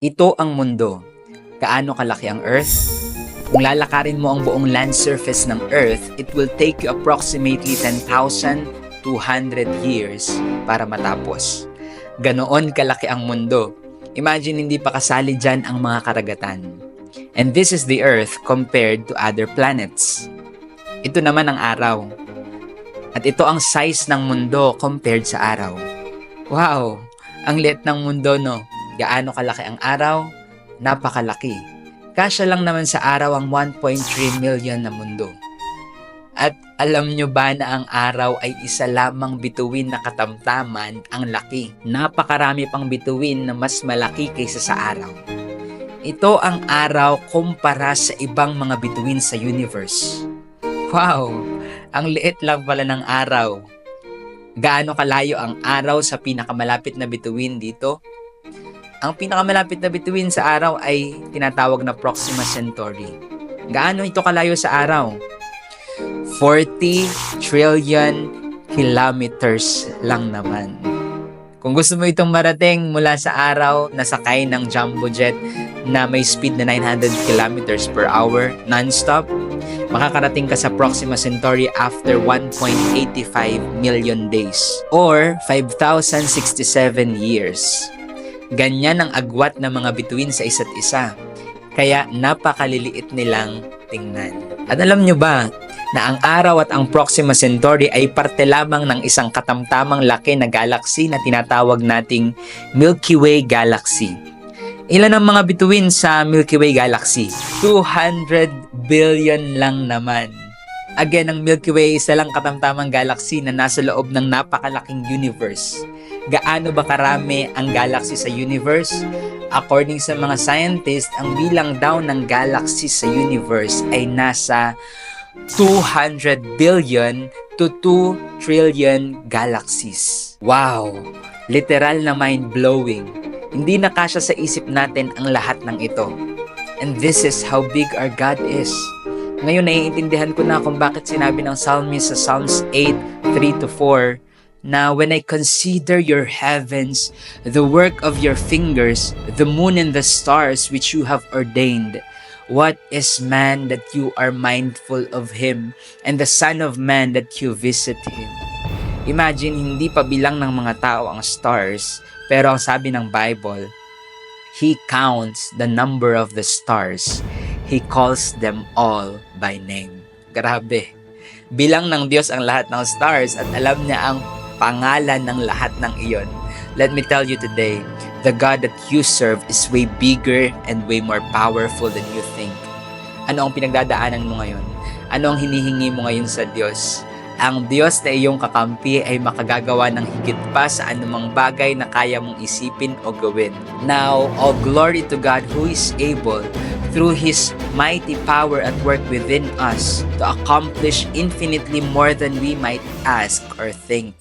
Ito ang mundo. Gaano kalaki ang Earth? Kung lalakarin mo ang buong land surface ng Earth, it will take you approximately 10,200 years para matapos. Ganoon kalaki ang mundo. Imagine hindi pa kasali dyan ang mga karagatan. And this is the Earth compared to other planets. Ito naman ang araw. At ito ang size ng mundo compared sa araw. Wow! Ang liit ng mundo, no? Gaano kalaki ang araw? Napakalaki. Kasya lang naman sa araw ang 1.3 million na mundo. At alam nyo ba na ang araw ay isa lamang bituin na katamtaman ang laki? Napakarami pang bituin na mas malaki kaysa sa araw. Ito ang araw kumpara sa ibang mga bituin sa universe. Wow! Ang liit lang pala ng araw. Gaano kalayo ang araw sa pinakamalapit na bituin dito? Ang pinakamalapit na bituin sa araw ay tinatawag na Proxima Centauri. Gaano ito kalayo sa araw? 40 trillion kilometers lang naman. Kung gusto mo itong marating mula sa araw, nasakay ng jumbo jet na may speed na 900 kilometers per hour non-stop, makakarating ka sa Proxima Centauri after 1.85 million days or 5,067 years. Ganyan ang agwat ng mga bituin sa isa't isa. Kaya napakaliliit nilang tingnan. At alam nyo ba na ang araw at ang Proxima Centauri ay parte lamang ng isang katamtamang laki na galaxy na tinatawag nating Milky Way Galaxy. Ilan ang mga bituin sa Milky Way Galaxy? 200 billion lang naman. Again, ang Milky Way ay isa lang katamtamang galaxy na nasa loob ng napakalaking universe. Gaano ba karami ang galaxy sa universe? According sa mga scientists, ang bilang daw ng galaxy sa universe ay nasa 200 billion to 2 trillion galaxies. Wow! Literal na mind-blowing. Hindi na kasya sa isip natin ang lahat ng ito. And this is how big our God is. Ngayon, naiintindihan ko na kung bakit sinabi ng psalmist sa Psalms 8:3-4 na when I consider your heavens, the work of your fingers, the moon and the stars which you have ordained, what is man that you are mindful of him, and the son of man that you visit him? Imagine, hindi pa bilang ng mga tao ang stars, pero ang sabi ng Bible, He counts the number of the stars. He calls them all by name. Grabe. Bilang ng Diyos ang lahat ng stars at alam niya ang pangalan ng lahat ng iyon. Let me tell you today, the God that you serve is way bigger and way more powerful than you think. Ano ang pinagdadaanan mo ngayon? Ano ang hinihingi mo ngayon sa Diyos? Ang Diyos na iyong kakampi ay makagagawa ng higit pa sa anumang bagay na kaya mong isipin o gawin. Now, all glory to God who is able, through His mighty power at work within us, to accomplish infinitely more than we might ask or think.